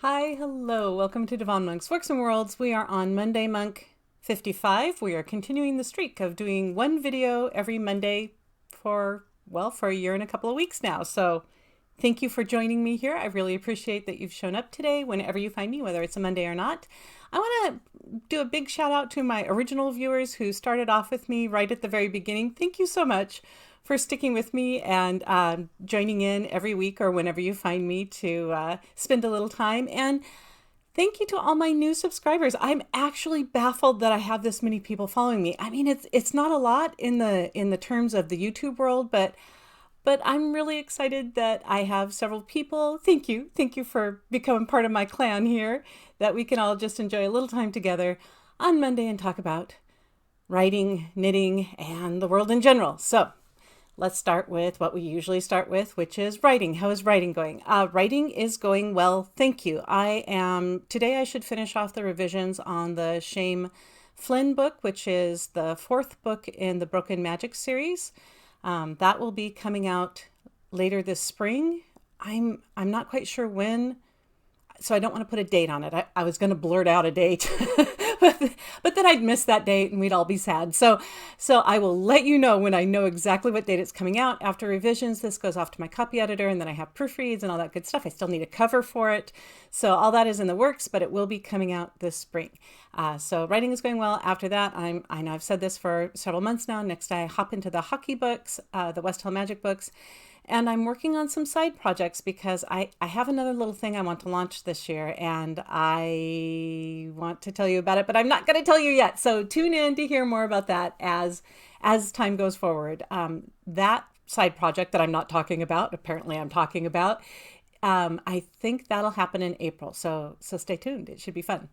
Hi, hello. Welcome to Devon Monk's Works and Worlds. We are on Monday Monk 55. We are continuing the streak of doing one video every Monday for a year and a couple of weeks now. So thank you for joining me here. I really appreciate that you've shown up today whenever you find me, whether it's a Monday or not. I want to do a big shout out to my original viewers who started off with me right at the very beginning. Thank you so much for sticking with me and joining in every week or whenever you find me to spend a little time. And thank you to all my new subscribers. I'm actually baffled that I have this many people following me. I mean, it's not a lot in the terms of the YouTube world, but I'm really excited that I have several people. Thank you. Thank you for becoming part of my clan here, that we can all just enjoy a little time together on Monday and talk about writing, knitting, and the world in general. So let's start with what we usually start with, which is writing. How is writing going? Writing is going well, thank you. Today I should finish off the revisions on the Shame Flynn book, which is the fourth book in the Broken Magic series. That will be coming out later this spring. I'm not quite sure when, so I don't want to put a date on it. I was going to blurt out a date, but then I'd miss that date and we'd all be sad. So I will let you know when I know exactly what date it's coming out. After revisions, this goes off to my copy editor, and then I have proofreads and all that good stuff. I still need a cover for it. So all that is in the works, but it will be coming out this spring. So writing is going well. After that, I know I've said this for several months now. Next, I hop into the hockey books, the West Hill Magic books. And I'm working on some side projects because I have another little thing I want to launch this year, and I want to tell you about it, but I'm not going to tell you yet. So tune in to hear more about that as time goes forward. That side project that I'm not talking about, apparently I'm talking about, I think that'll happen in April. So stay tuned. It should be fun.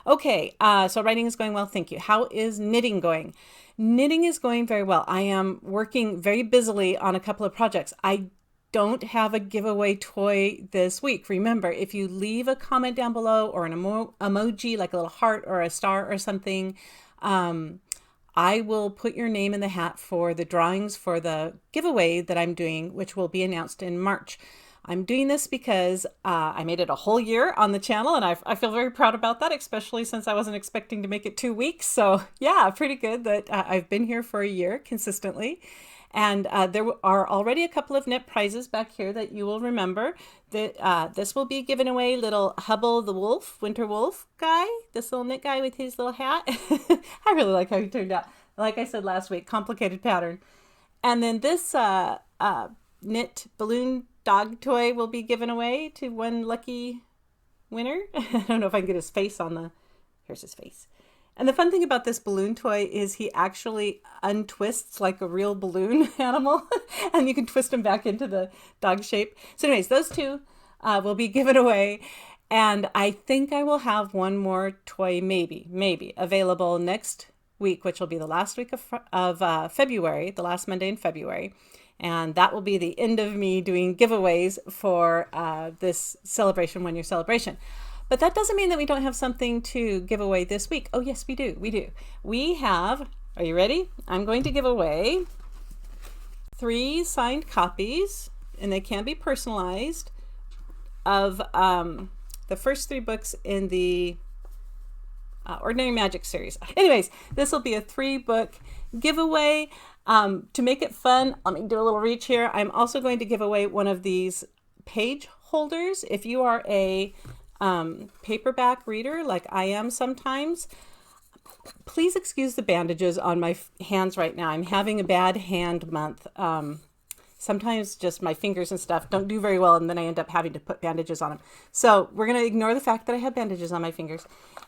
Okay. So writing is going well. Thank you. How is knitting going? Knitting is going very well. I am working very busily on a couple of projects. I don't have a giveaway toy this week. Remember, if you leave a comment down below or an emoji, like a little heart or a star or something, I will put your name in the hat for the drawings for the giveaway that I'm doing, which will be announced in March. I'm doing this because I made it a whole year on the channel, and I feel very proud about that, especially since I wasn't expecting to make it 2 weeks. So yeah, pretty good that I've been here for a year consistently. And there are already a couple of knit prizes back here that you will remember. This will be given away little Hubble the Wolf, Winter Wolf guy, this little knit guy with his little hat. I really like how he turned out. Like I said last week, complicated pattern. And then this knit balloon dog toy will be given away to one lucky winner. I don't know if I can get his face on here's his face. And the fun thing about this balloon toy is he actually untwists like a real balloon animal, and you can twist him back into the dog shape. So anyways, those two will be given away. And I think I will have one more toy maybe available next week, which will be the last week of February, the last Monday in February. And that will be the end of me doing giveaways for this celebration, 1 year celebration. But that doesn't mean that we don't have something to give away this week. Oh yes, we do. We have, are you ready? I'm going to give away 3 signed copies, and they can be personalized, of the first 3 books in the Ordinary Magic series. Anyways, this will be a 3-book giveaway. To make it fun, let me do a little reach here. I'm also going to give away one of these page holders. If you are a paperback reader like I am sometimes, please excuse the bandages on my hands right now. I'm having a bad hand month. Sometimes just my fingers and stuff don't do very well, and then I end up having to put bandages on them. So we're going to ignore the fact that I have bandages on my fingers,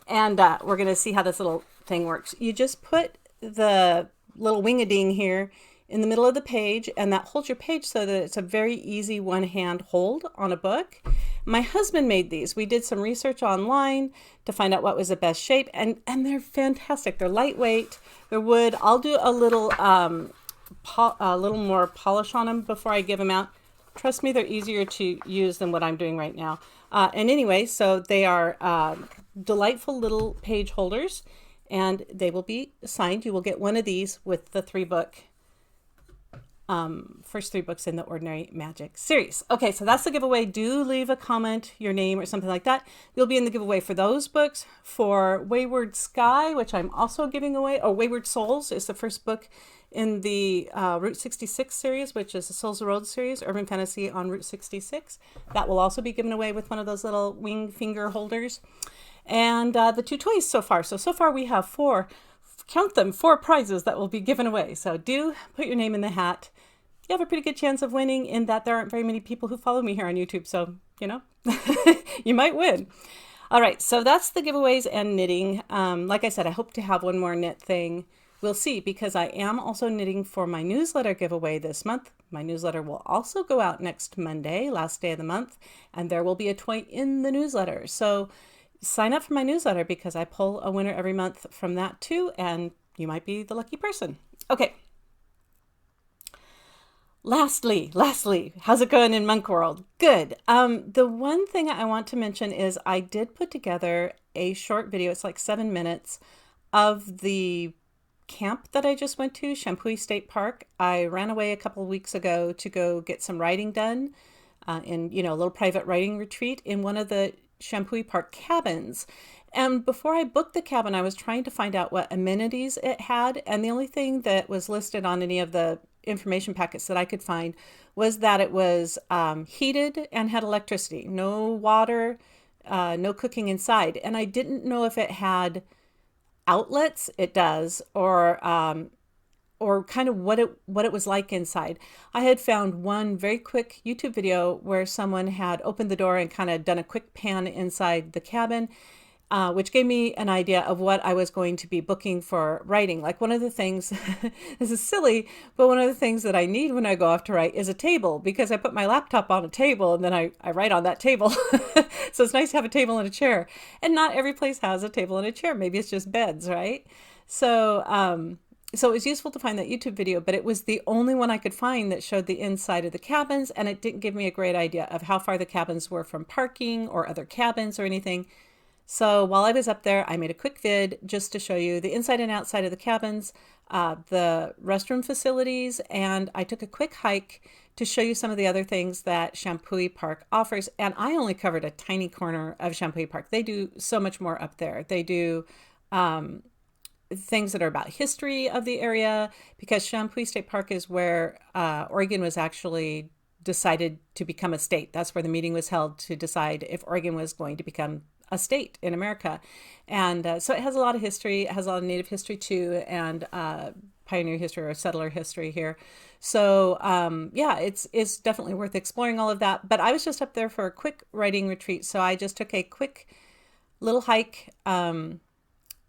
and we're going to see how this little thing works. You just put the little wing-a-ding here in the middle of the page, and that holds your page so that it's a very easy one-hand hold on a book. My husband made these. We did some research online to find out what was the best shape, and they're fantastic. They're lightweight, they're wood. I'll do a little more polish on them before I give them out. Trust me, they're easier to use than what I'm doing right now. And anyway, so they are delightful little page holders, and they will be signed. You will get one of these with the 3-book First 3 books in the Ordinary Magic series. Okay, so that's the giveaway. Do leave a comment, your name or something like that. You'll be in the giveaway for those books. For Wayward Sky, which I'm also giving away, or Wayward Souls is the first book in the Route 66 series, which is the Souls of the Road series, Urban Fantasy on Route 66. That will also be given away with one of those little wing finger holders. And the 2 toys so far. So far we have 4, count them, 4 prizes that will be given away. So do put your name in the hat. You have a pretty good chance of winning, in that there aren't very many people who follow me here on YouTube. So, you know, you might win. All right, so that's the giveaways and knitting. Like I said, I hope to have one more knit thing. We'll see, because I am also knitting for my newsletter giveaway this month. My newsletter will also go out next Monday, last day of the month, and there will be a toy in the newsletter. So sign up for my newsletter, because I pull a winner every month from that too, and you might be the lucky person. Okay. Lastly, how's it going in Monk World? Good. The one thing I want to mention is I did put together a short video. It's like 7 minutes of the camp that I just went to, Shampooey State Park. I ran away a couple of weeks ago to go get some writing done in, a little private writing retreat in one of the Shampooey Park cabins. And before I booked the cabin, I was trying to find out what amenities it had. And the only thing that was listed on any of the information packets that I could find was that it was heated and had electricity, no water, no cooking inside. And I didn't know if it had outlets. It does, or kind of what it was like inside. I had found one very quick YouTube video where someone had opened the door and kind of done a quick pan inside the cabin, which gave me an idea of what I was going to be booking for writing. Like, one of the things, this is silly, but one of the things that I need when I go off to write is a table, because I put my laptop on a table and then I write on that table. So it's nice to have a table and a chair. And not every place has a table and a chair. Maybe it's just beds, right? So it was useful to find that YouTube video, but it was the only one I could find that showed the inside of the cabins, and it didn't give me a great idea of how far the cabins were from parking or other cabins or anything. So while I was up there, I made a quick vid just to show you the inside and outside of the cabins, the restroom facilities, and I took a quick hike to show you some of the other things that Shampooey Park offers. And I only covered a tiny corner of Shampooey Park. They do so much more up there. They do things that are about history of the area, because Shampooey State Park is where Oregon was actually decided to become a state. That's where the meeting was held to decide if Oregon was going to become a state in America. And so it has a lot of history. It has a lot of Native history too, and pioneer history or settler history here. So yeah, it's definitely worth exploring all of that. But I was just up there for a quick writing retreat. So I just took a quick little hike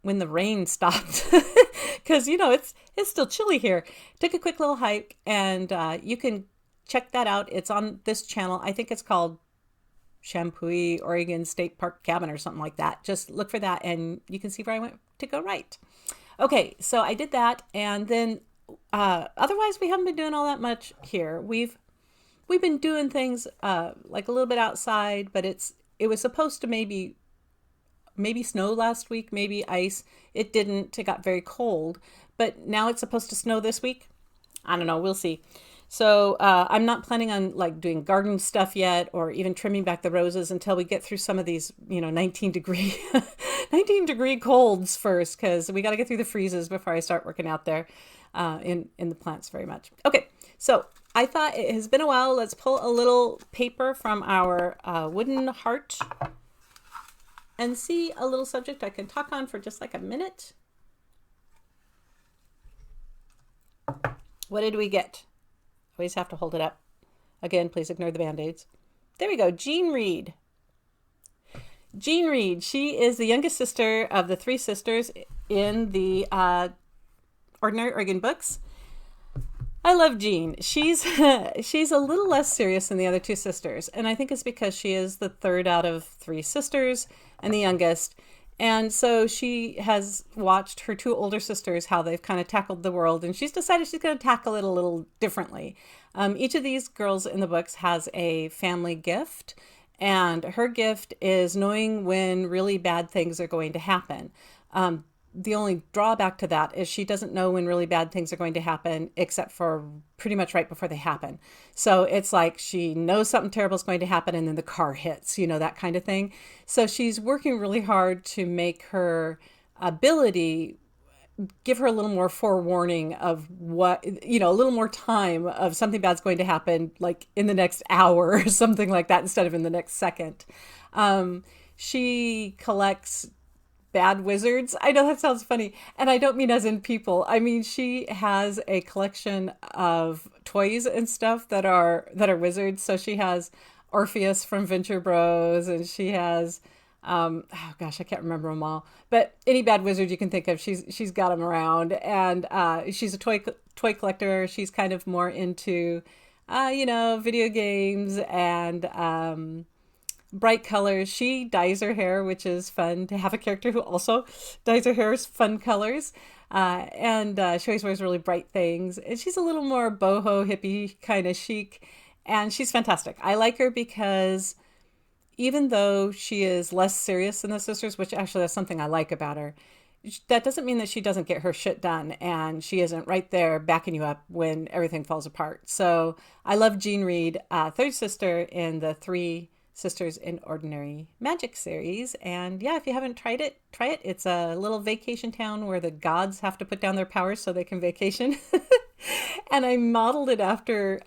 when the rain stopped, because it's still chilly here. Took a quick little hike, and you can check that out. It's on this channel. I think it's called Shampooey Oregon State Park Cabin or something like that. Just look for that and you can see where I went to go write. Okay, so I did that, and then otherwise we haven't been doing all that much here. We've been doing things like a little bit outside, but it was supposed to maybe snow last week, maybe ice. It didn't. It got very cold, but now it's supposed to snow this week. I don't know. We'll see. So I'm not planning on like doing garden stuff yet, or even trimming back the roses until we get through some of these, 19 degree colds first, because we got to get through the freezes before I start working out there in the plants very much. Okay, so I thought it has been a while. Let's pull a little paper from our wooden heart and see a little subject I can talk on for just like a minute. What did we get? Always have to hold it up. Again, please ignore the Band-Aids. There we go. Jean Reed. Jean Reed. She is the youngest sister of the 3 sisters in the Ordinary Oregon books. I love Jean. She's a little less serious than the other 2 sisters, and I think it's because she is the 3rd out of 3 sisters and the youngest. And so she has watched her 2 older sisters, how they've kind of tackled the world, and she's decided she's going to tackle it a little differently. Each of these girls in the books has a family gift, and her gift is knowing when really bad things are going to happen. the only drawback to that is she doesn't know when really bad things are going to happen, except for pretty much right before they happen. So it's like she knows something terrible is going to happen and then the car hits, that kind of thing. So she's working really hard to make her ability give her a little more forewarning of what, a little more time of something bad's going to happen, like in the next hour or something like that, instead of in the next second. She collects bad wizards. I know that sounds funny, and I don't mean as in people. I mean she has a collection of toys and stuff that are wizards. So she has Orpheus from Venture Bros, and she has oh gosh, I can't remember them all. But any bad wizard you can think of, she's got them around, and she's a toy collector. She's kind of more into, video games and bright colors. She dyes her hair, which is fun to have a character who also dyes her hair fun colors. And she always wears really bright things. And she's a little more boho hippie kind of chic. And she's fantastic. I like her because even though she is less serious than the sisters, which actually that's something I like about her, that doesn't mean that she doesn't get her shit done and she isn't right there backing you up when everything falls apart. So I love Jean Reed, third sister in the Three Sisters in Ordinary Magic series. And yeah, if you haven't tried it, try it. It's a little vacation town where the gods have to put down their powers so they can vacation. And I modeled it after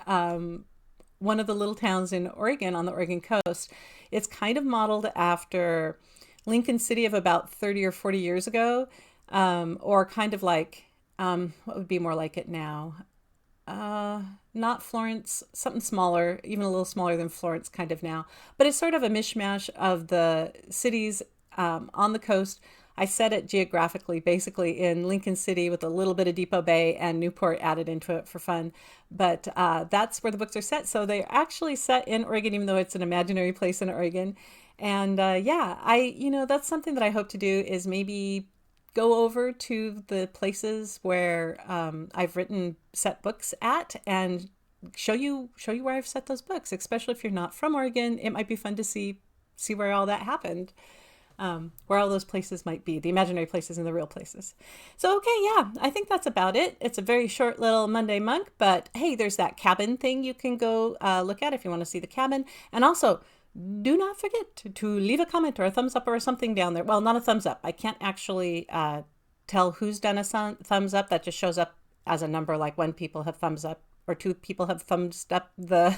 one of the little towns in Oregon on the Oregon coast. It's kind of modeled after Lincoln City of about 30 or 40 years ago, or kind of like, what would be more like it now? Not Florence, something smaller, even a little smaller than Florence kind of now. But it's sort of a mishmash of the cities on the coast. I set it geographically, basically in Lincoln City with a little bit of Depot Bay and Newport added into it for fun. But that's where the books are set. So they're actually set in Oregon, even though it's an imaginary place in Oregon. And yeah, that's something that I hope to do is maybe go over to the places where I've written set books at and show you where I've set those books. Especially if you're not from Oregon, it might be fun to see where all that happened. Where all those places might be, the imaginary places and the real places. So, okay, yeah, I think that's about it. It's a very short little Monday Monk, but hey, there's that cabin thing you can go look at if you want to see the cabin. And also, do not forget to leave a comment or a thumbs up or something down there. Well, not a thumbs up. I can't actually tell who's done a thumbs up. That just shows up as a number, like when people have thumbs up or two people have thumbs up the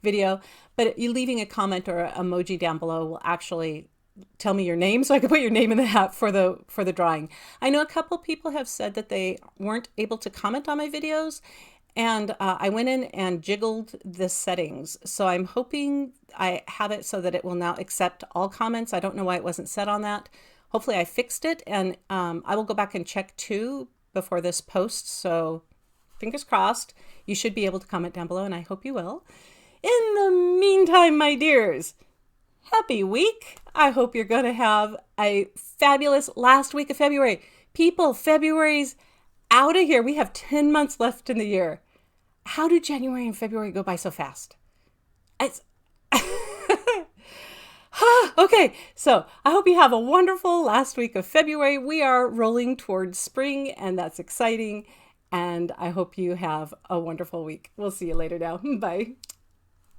video. But you leaving a comment or emoji down below will actually tell me your name so I can put your name in the hat for the drawing. I know a couple people have said that they weren't able to comment on my videos, and I went in and jiggled the settings. So I'm hoping I have it so that it will now accept all comments. I don't know why it wasn't set on that. Hopefully I fixed it, and I will go back and check too before this post. So fingers crossed, you should be able to comment down below, and I hope you will. In the meantime, my dears, happy week. I hope you're going to have a fabulous last week of February. People, February's out of here. We have 10 months left in the year. How do January and February go by so fast? It's okay, so I hope you have a wonderful last week of February. We are rolling towards spring, and that's exciting. And I hope you have a wonderful week. We'll see you later now. Bye.